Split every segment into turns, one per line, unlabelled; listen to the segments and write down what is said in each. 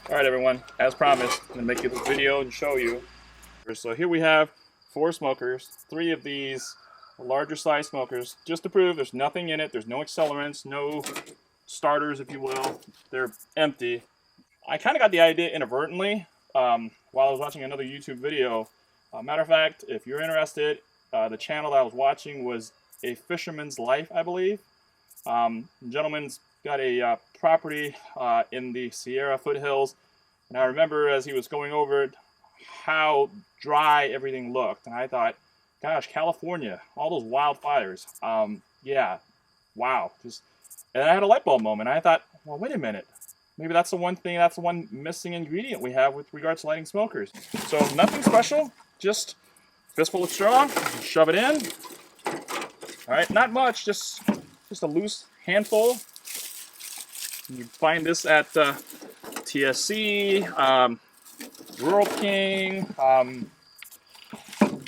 Alright everyone, as promised, I'm going to make you this video and show you. So here we have 4 smokers, 3 of these larger size smokers, just to prove there's nothing in it, there's no accelerants, no starters if you will, they're empty. I kind of got the idea inadvertently while I was watching another YouTube video. Matter of fact, if you're interested, the channel that I was watching was A Fisherman's Life, I believe. The gentleman's got a property in the Sierra foothills, and I remember as he was going over it how dry everything looked, and I thought, gosh, California, all those wildfires. Yeah, wow. And I had a light bulb moment. I thought, well, wait a minute. Maybe that's the one thing, that's the one missing ingredient we have with regards to lighting smokers. So nothing special, just fistful of straw, shove it in. All right, not much, just a loose handful. You find this at TSC, Rural King.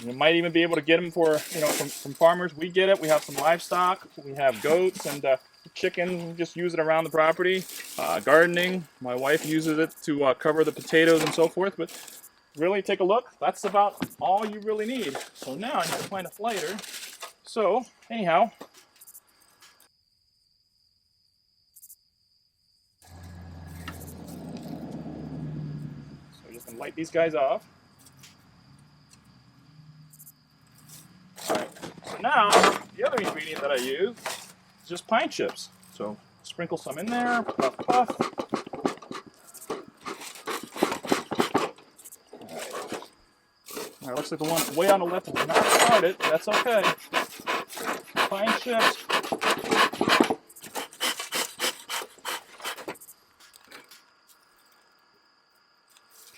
You might even be able to get them from farmers. We get it. We have some livestock. We have goats and chicken. We just use it around the property. Gardening. My wife uses it to cover the potatoes and so forth. But really, take a look. That's about all you really need. So now I need to find a lighter. So anyhow. Just gonna light these guys off. Alright, so now the other ingredient that I use is just pine chips. So sprinkle some in there, puff puff. Alright, looks like the one way on the left is not started. That's okay. Pine chips.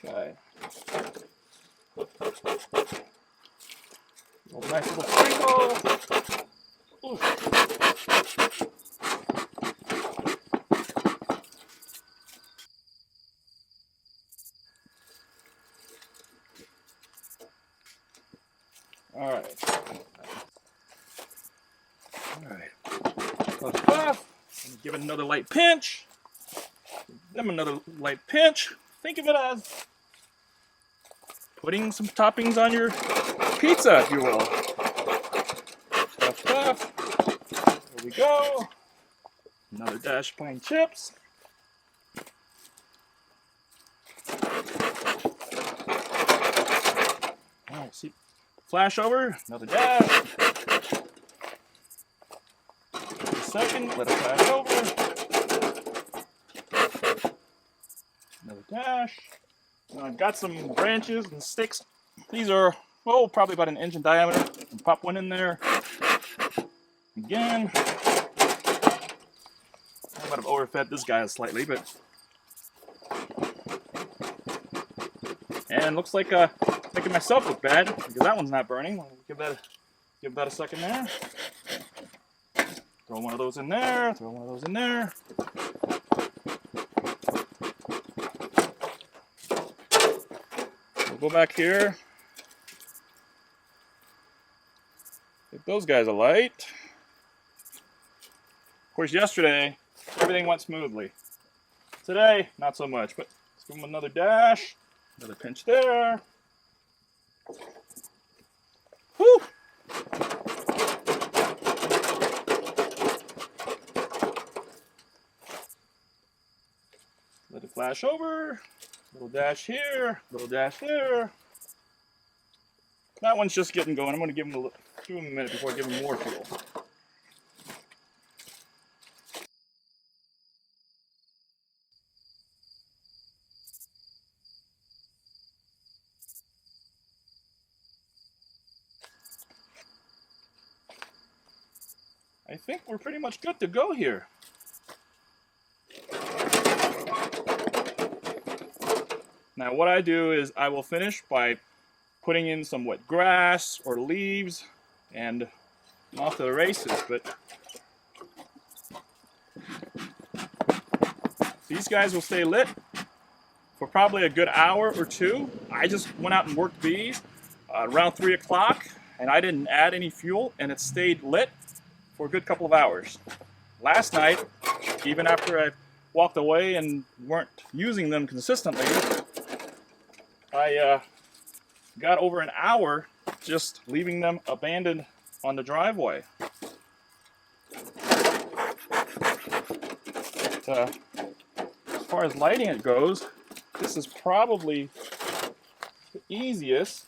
Okay. Nice little sprinkle. Ooh. All right. Puff, puff. Give it another light pinch. Give them another light pinch. Think of it as putting some toppings on your pizza, if you will. Puff, puff. There we go. Another dash of pine chips. Alright, see, flash over, another dash. Wait a second, let it flash over. Another dash. Now I've got some branches and sticks. These are, oh, probably about 1 inch in diameter. Pop one in there. Again. I might have overfed this guy slightly, but. And looks like making myself look bad because that one's not burning. I'll give that a second there. Throw one of those in there. Throw one of those in there. We'll go back here. Give those guys a light. Of course, yesterday, everything went smoothly. Today, not so much, but let's give them another dash. Another pinch there. Whew! Let it flash over. Little dash here, little dash there. That one's just getting going. I'm going to give him a minute before I give him more fuel. I think we're pretty much good to go here. Now what I do is I will finish by putting in some wet grass or leaves and I'm off to the races, but these guys will stay lit for probably a good hour or two. I just went out and worked bees around 3 o'clock and I didn't add any fuel and it stayed lit for a good couple of hours. Last night, even after I walked away and weren't using them consistently, I got over an hour just leaving them abandoned on the driveway. But, as far as lighting it goes, this is probably the easiest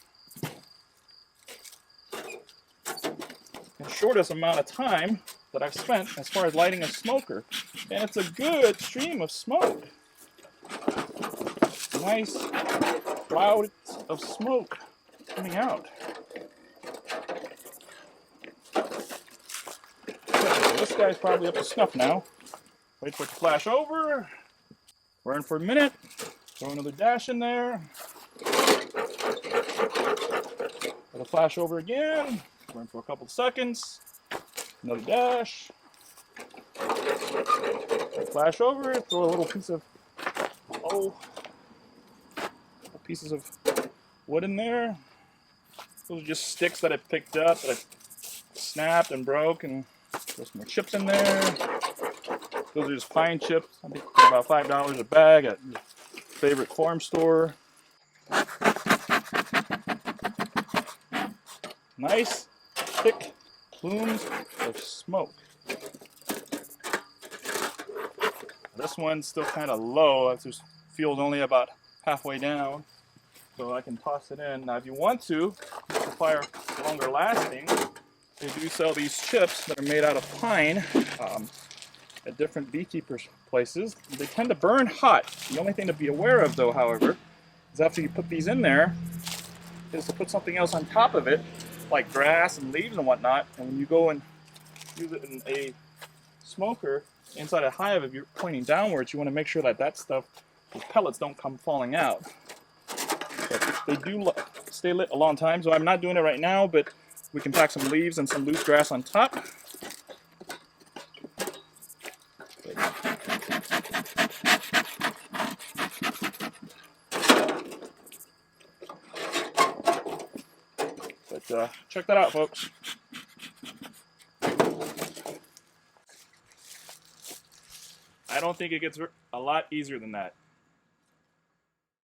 and shortest amount of time that I've spent as far as lighting a smoker. And it's a good stream of smoke. Nice clouds of smoke coming out. So this guy's probably up to snuff now. Wait for it to flash over. Burn for a minute. Throw another dash in there. Let it flash over again. Burn for a couple of seconds. Another dash. Flash over. Throw a little piece of pieces of wood in there. Those are just sticks that I picked up that I snapped and broke, and throw some more chips in there. Those are just pine chips. I think they're about $5 a bag at your favorite farm store. Nice, thick plumes of smoke. This one's still kind of low. It just feels only about halfway down, so I can toss it in. Now, if you want to make the fire longer lasting, they do sell these chips that are made out of pine at different beekeepers' places. They tend to burn hot. The only thing to be aware of, though, however, is after you put these in there, is to put something else on top of it, like grass and leaves and whatnot. And when you go and use it in a smoker inside a hive, if you're pointing downwards, you want to make sure that that stuff, the pellets, don't come falling out. But they do stay lit a long time, so I'm not doing it right now, but we can pack some leaves and some loose grass on top. But check that out, folks. I don't think it gets a lot easier than that.